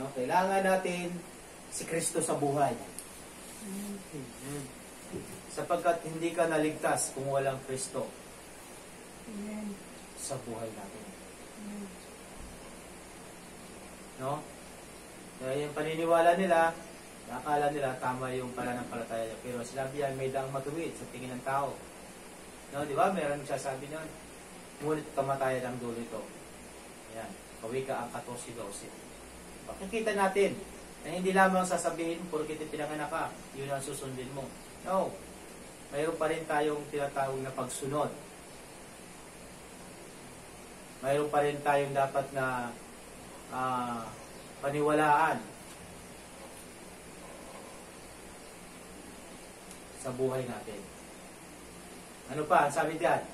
No? Kailangan natin si Kristo sa buhay. Sapagkat hindi ka naligtas kung walang Kristo sa buhay natin. No? Kaya yung paniniwala nila, akala nila tama yung pananampalataya. Pero sinabi yan, may daang matuwid sa tingin ng tao. No, di ba? Meron sasabi nun, ngunit kamatayan ang dulo ito. Ayan. Kawika ang 14:12. Pakikita natin na hindi lamang sasabihin, porkit pinanganak ka, yun ang susundin mo. No. Mayroon pa rin tayong tinatawag na pagsunod. Mayroon pa rin tayong dapat na paniwalaan sa buhay natin. Ano pa? Sabi diyan,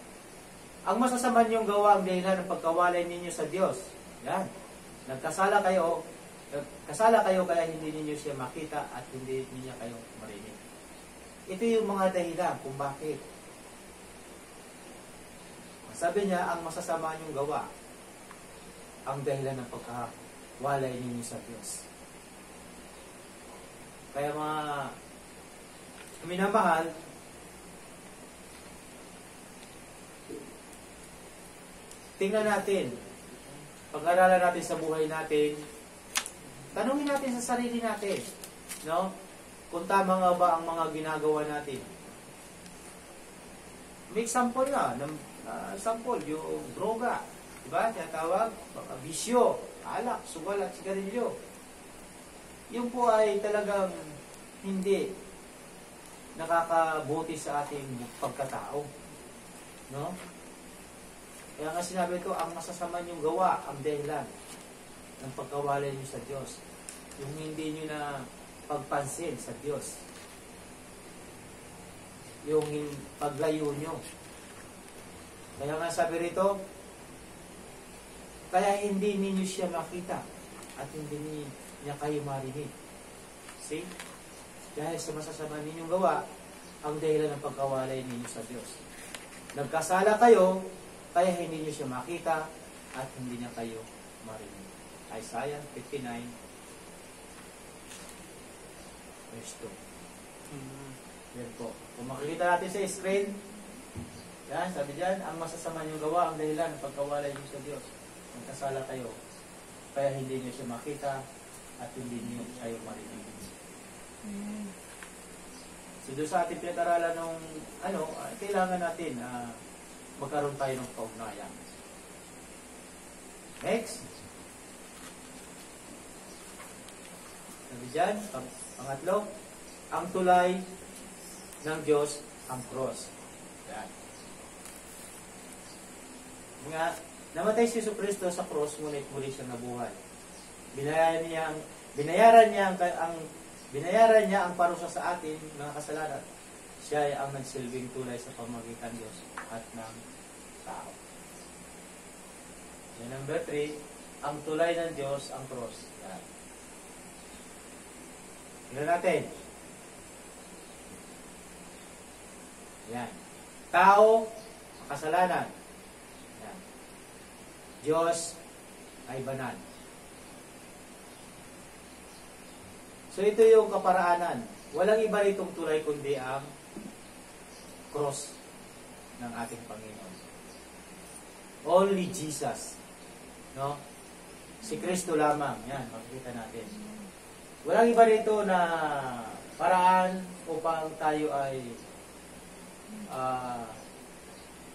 ang masasama niyong gawa ang dahilan ng pagkawalay ninyo sa Diyos. Yan. Kasala kayo kaya hindi ninyo siya makita at hindi niya kayo marinig. Ito yung mga dahilan kung bakit. Sabi niya, ang masasama niyong gawa ang dahilan ng pagkawalay ninyo sa Diyos. Kaya mga minamahal, tingnan natin, pag-aralan natin sa buhay natin, tanungin natin sa sarili natin, no? Kung tama nga ba ang mga ginagawa natin. May example na, example, yung droga, diba? Tinatawag, bisyo, alak, sugal at sigarilyo. Yung po ay talagang hindi nakakabuti sa ating pagkatao, no? Kaya nga sinabi ito, ang masasama niyong gawa, ang dahilan ng pagkawalay niyo sa Diyos. Yung hindi niyo na pagpansin sa Diyos. Yung paglayo niyo. Kaya nga sabi rito, kaya hindi ninyo siya makita at hindi niya kayo marinig. See? Dahil sa masasama ninyong gawa, ang dahilan ng pagkawalay ninyo sa Diyos. Nagkasala kayo, kaya hindi niyo siya makita at hindi niya kayo marinig. Isaiah 59 verse 2. Yan po. Kung makikita natin sa screen, yan, sabi dyan, ang masasama niyong gawa, ang dahilan ng pagkawalay niyo sa Diyos. Nagkasala kayo, kaya hindi niyo siya makita at hindi niyo kayo marinig. So doon sa ating pinag-aralan ng kailangan natin magkaroon tayo ng kaugnayan. Next. Sabi dyan, pangatlo, ang tulay ng Diyos ang cross. Yan. Nga, namatay si Jesu Cristo sa cross, ngunit muli siyang nabuhay. Binayaran niya ang parusa sa atin, mga kasalanan. Siya ay ang nagsilbing tulay sa pamamagitan ng Diyos at ng tao. Yan, number 3, ang tulay ng Diyos ang cross. Yan. Tingnan natin. Yan. Tao, kasalanan. Yan. Diyos ay banal. So ito yung kaparaanan. Walang iba ritong tulay kundi ang cross ng ating Panginoon. Only Jesus. No? Si Kristo lamang. Yan, makikita natin. Walang iba rito na paraan upang tayo ay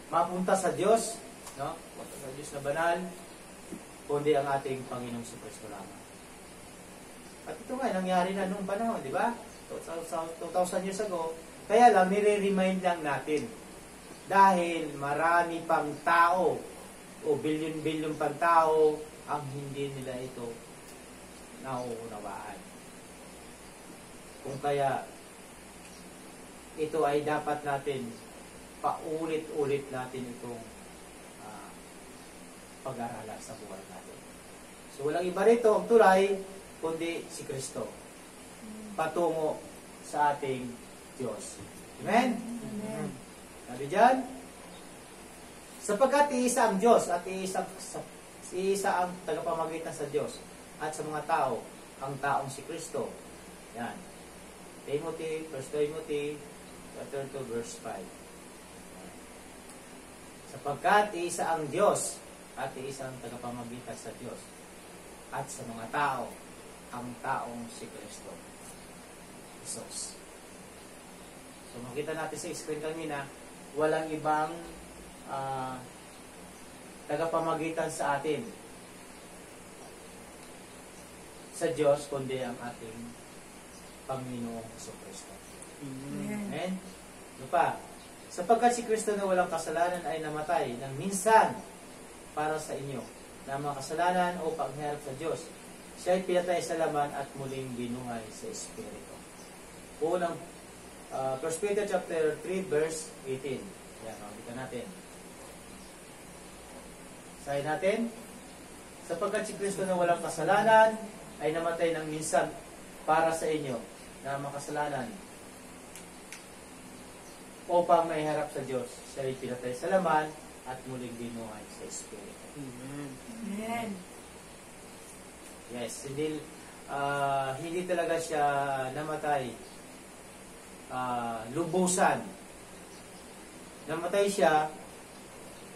mapunta sa Diyos, no? Sa Diyos na banal, kundi ang ating Panginoong si Kristo lamang. At ito nga, nangyari na nung panahon, di ba? 2,000 years ago. Kaya lang, nire-remind lang natin. Dahil marami pang tao, o bilyon-bilyon pang tao, ang hindi nila ito nauunawaan. Kung kaya, ito ay dapat natin, paulit-ulit natin itong pag-aralan sa buhay natin. So, walang iba rito ang tulay, kundi si Kristo. Patungo sa ating Diyos. Amen? Amen. Sabi dyan, sapagkat iisa ang Diyos at iisa ang tagapamagitan sa Diyos at sa mga tao, ang taong si Kristo. Yan. Timothy, 1 Timothy, chapter 2, verse 5. Sapagkat iisa ang Diyos at iisa ang tagapamagitan sa Diyos at sa mga tao, ang taong si Kristo. Jesus. So makita natin sa screen kanina, walang ibang tagapamagitan sa atin sa Diyos kundi ang ating Panginoong Kristo. Amen. Ano pa? Sapagkat si Kristo na walang kasalanan ay namatay ng minsan para sa inyo na mga kasalanan o pagharap sa Diyos. Siya ay pinatay sa laman at muling binuhay sa Espiritu. Unang 1 Peter chapter 3 verse 18. Yan, makikita natin. Sabi natin, sapagkat si Kristo na walang kasalanan ay namatay ng minsan para sa inyo na makasalanan upang maiharap sa Diyos. Siya ay pinatay sa laman at muling binuhay sa Espiritu. Amen. Yes, hindi talaga siya namatay lubusan. Namatay siya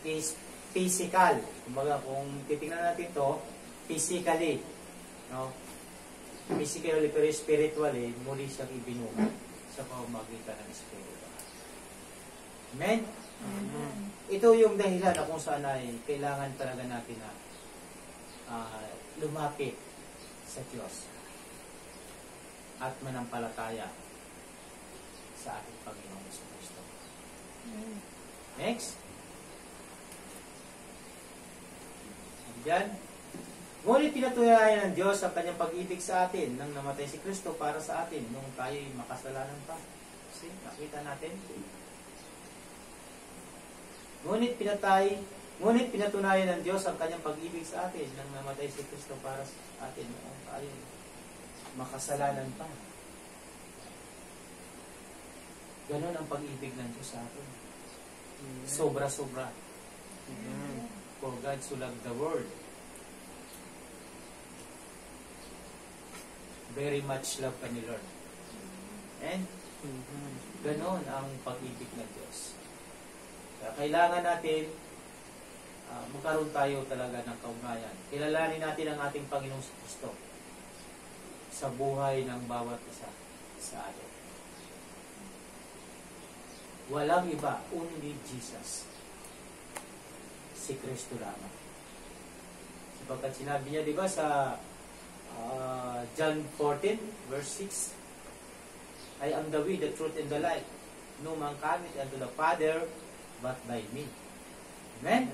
is physical. Kumbaga, kung titingnan natin to physically, no? Physically pero spiritually, muli siyang ibinuhay sa pamamagitan ng Espiritu. Amen? Amen. Ito yung dahilan na kung saan ay kailangan talaga natin na lumapit sa Diyos at manampalataya sa ating Panginoong Kristo. Next. Diyan. Ngunit pinatunayan ng Diyos ang kanyang pag-ibig sa atin nang namatay si Kristo para sa atin nung tayo'y makasalanan pa. See, nakita natin. Ngunit pinatunayan ng Diyos ang kanyang pag-ibig sa atin nang namatay si Kristo para sa atin nung tayo'y makasalanan pa. Ganon ang pag-ibig ng Diyos sa atin. Sobra-sobra. For God so loved the world. Very much love ka ni Lord. And ganon ang pag-ibig ng Diyos. Kaya kailangan natin magkaroon tayo talaga ng kaugnayan. Kilalanin natin ang ating Panginoong Kristo sa buhay ng bawat isa sa atin. Walang iba, only Jesus. Si Kristo lamang. Sapagkat sinabi niya, di ba, sa John 14, verse 6, I am the way, the truth, and the life. No man cometh unto the Father, but by me. Amen?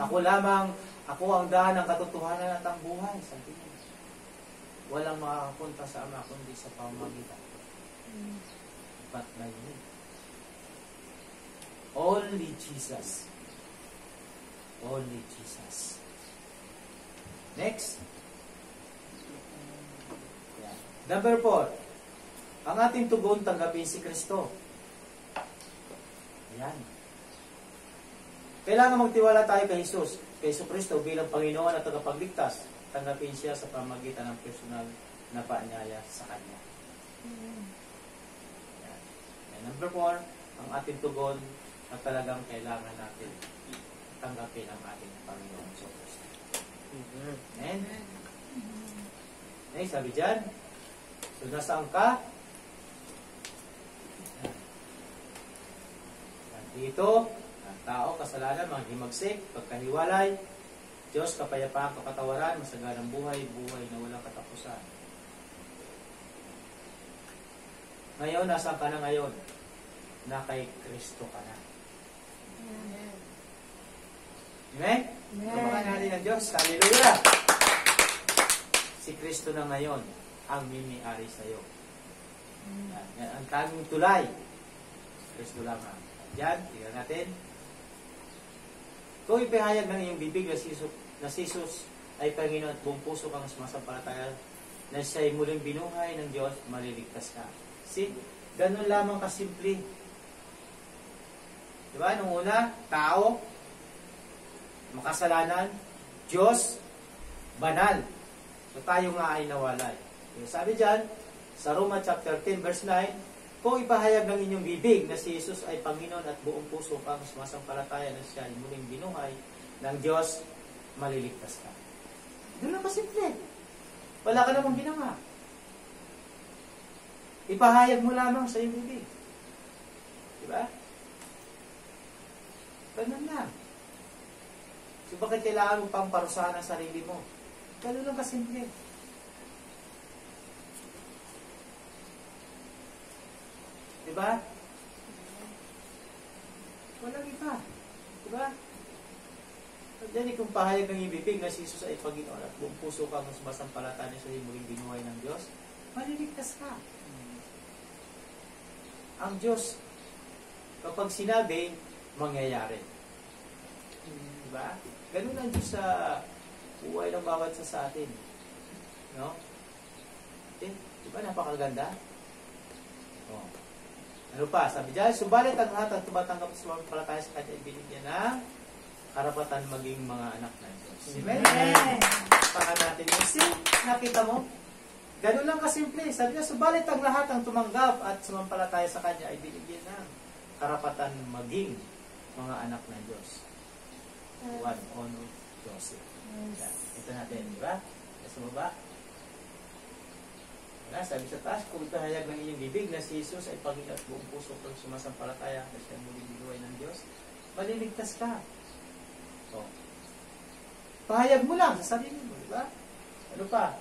Ako lamang, ako ang daan ng katotohanan at ang buhay. Sabi niya. Walang makakapunta sa Ama, kundi sa pamamagitan. But by me. Only Jesus. Only Jesus. Next. Yeah. Number 4. Ang ating tugon, tanggapin si Kristo. Ayan. Kailangan magtiwala tayo kay Jesus, kay Kristo bilang Panginoon at tagapagligtas. Tanggapin siya sa pamamagitan ng personal na paanyaya sa Kanya. Ayan. And number 4, ang ating tugon na talagang kailangan natin tanggapin ang ating Panginoon sa Kristo. Amen? Okay, sabi dyan. So, nasaan ka? Dito, ang tao, kasalanan, mga himagsik, pagkahiwalay, Diyos, kapayapaan, kapatawaran, masaganang buhay, buhay na walang katapusan. Ngayon, nasaan ka na ngayon? Na kay Kristo ka na. Amen? Tumakan natin ng Diyos. Hallelujah! Si Kristo na ngayon ang mimi-ari sa iyo. Ang tanging tulay, Kristo lamang. Yan, tingnan natin. Kung ipahayag ng iyong bibig na si Jesus ay Panginoon at buong puso kang sumasampalataya na siya ay muling binuhay ng Diyos, maliligtas ka. See? Ganun lamang kasimple. Diba? Nung una, tao, makasalanan, Diyos, banal. So tayo nga ay nawalay. Yung sabi dyan, sa Roma chapter 10 verse 9, kung ipahayag ng inyong bibig na si Jesus ay Panginoon at buong puso kang sumasampalataya na siya ay muling binuhay ng Diyos, maliligtas ka. Doon lang kasimple. Wala ka namang ginawa. Ipahayag mo lamang sa iyong bibig. Diba? Ganun lang. So bakit kailangan mo pang parusahan ang sarili mo? Ganun lang kasimple. Diba? Walang iba. Diba? Diyan kung pahayag ng ibibig na si Jesus ay Panginoon at buong puso kang sumasampalataya sa muling binuhay ng Diyos, maliligtas ka. Ang Diyos, kapag sinabi, mangyayari. Diba? Ganun ang Diyos sa buhay ng bawat sa atin. No? Diba napakaganda? Oh. Ano pa? Sabi dyan, subalit ang lahat ang tumatanggap sa sumampalataya sa kanya ay binigyan ng karapatan maging mga anak ng Diyos. Amen? Pakan natin yung nakita mo? Ganun lang kasimple. Sabi niya, subalit ang lahat ang tumanggap at sumampalataya sa kanya ay binigyan ng karapatan maging mga anak ng Diyos. 1 on Joseph. Yan. Ito natin, di ba? Sa baba. Sabi sa taas, kung ipahayag ng inyong bibig na si Jesus ay Panginoon at buong puso kang sumasampalataya na siya muling binuhay ng Diyos, maliligtas ka. So, pahayag mo lang sa sarili mo, di ba? Ano pa?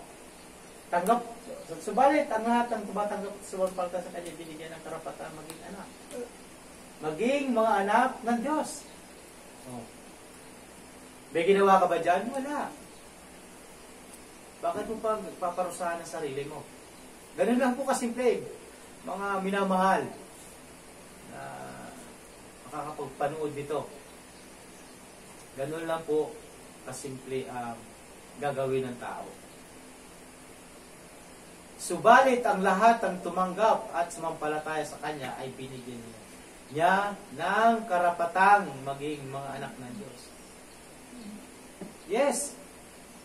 Tanggap. Subalit, ang lahat ng tumatanggap at sumasampalataya sa kanya binigyan ng karapatan maging anak. Maging mga anak ng Diyos. Oh. May ginawa ka ba dyan? Wala. Bakit mo pa paparusahan ang sarili mo? Ganun lang po kasimple, mga minamahal na makakapagpanood dito. Ganun lang po kasimple ang gagawin ng tao. Subalit ang lahat ng tumanggap at sumampalataya sa Kanya ay binigyan niya ng karapatang maging mga anak ng Diyos. Yes,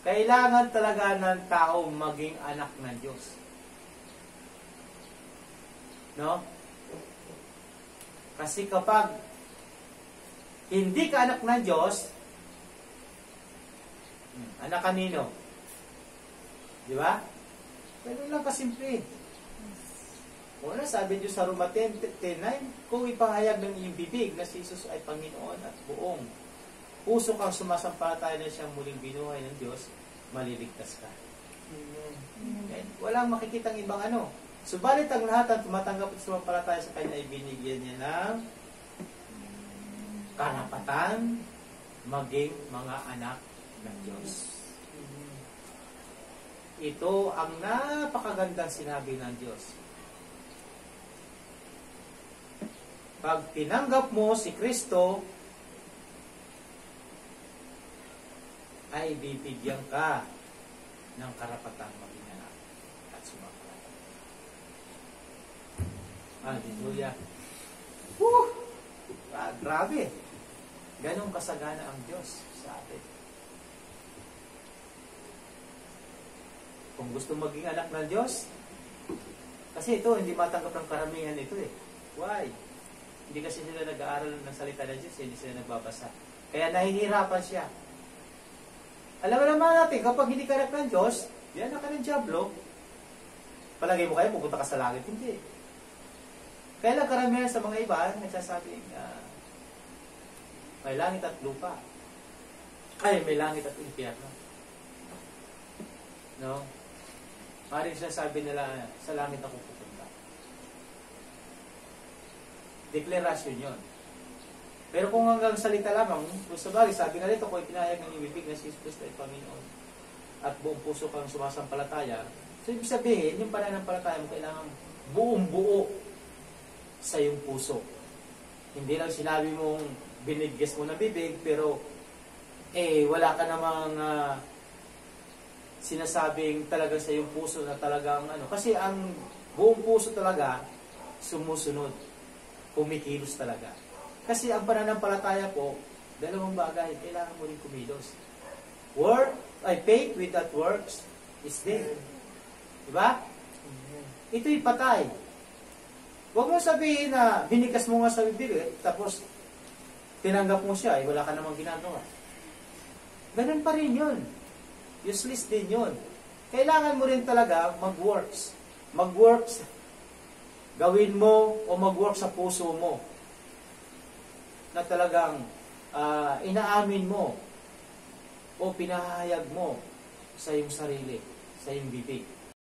kailangan talaga ng tao maging anak ng Diyos. No? Kasi kapag hindi ka anak ng Diyos, anak kanino? Di ba? Ganun lang kasimple. Una, sabi Diyos sa Roma 10:9, kung ipahayag ng iyong bibig na si Jesus ay Panginoon at buong puso kang sumasampalataya na siyang muling binuhay ng Diyos, maliligtas ka. Okay? Walang makikitang ibang ano. Subalit ang lahat ang tumatanggap at sumampalataya sa Kanya ay binigyan niya ng karapatan maging mga anak ng Diyos. Ito ang napakagandang sinabi ng Diyos. Pag tinanggap mo si Kristo, ay bibigyan ka ng karapatang maging anak at sumampalataya. Hallelujah. Grabe. Ganong kasagana ang Diyos sa atin. Kung gusto maging anak ng Diyos, kasi ito, hindi matanggap ng karamihan ito eh. Why? Hindi kasi sila nag-aaral ng salita ng Diyos, hindi sila nagbabasa. Kaya nahihirapan siya. Alam mo naman natin, kapag hindi ka anak ng Diyos, di anak ka ng Diablo, palagay mo kayo, pupunta ka sa langit. Hindi. Kaya lang karamihan sa mga iba, nagsasabing, may langit at lupa. Ay, may langit at impyerno. No? Maring sinasabi nila, sa langit ako pupunta. Deklarasyon yun. Pero kung hanggang salita lamang, kung sabagay, sabi nga rito, kung ipinahayag ng ibibig na si Jesus Cristo ay Panginoon at buong puso kang sumasampalataya, so ibig sabihin, yung pananampalataya mo kailangan buong buo sa iyong puso. Hindi lang sinabi mong binigyan mo ng bibig, pero wala ka namang sinasabing talaga sa iyong puso na talagang ano. Kasi ang buong puso talaga sumusunod, kumikilos talaga. Kasi ang pananampalataya po, dalawang bagay, kailangan mo rin kumilos. Faith without works is dead. Di ba? Ito'y patay. Huwag mo sabihin na binikas mo nga sa bibig, tapos tinanggap mo siya, wala ka namang ginagawa. Ganun pa rin yun. Useless din yun. Kailangan mo rin talaga mag-works. Mag-works, gawin mo o mag-work sa puso mo na talagang inaamin mo o pinahayag mo sa iyong sarili, sa iyong bibig.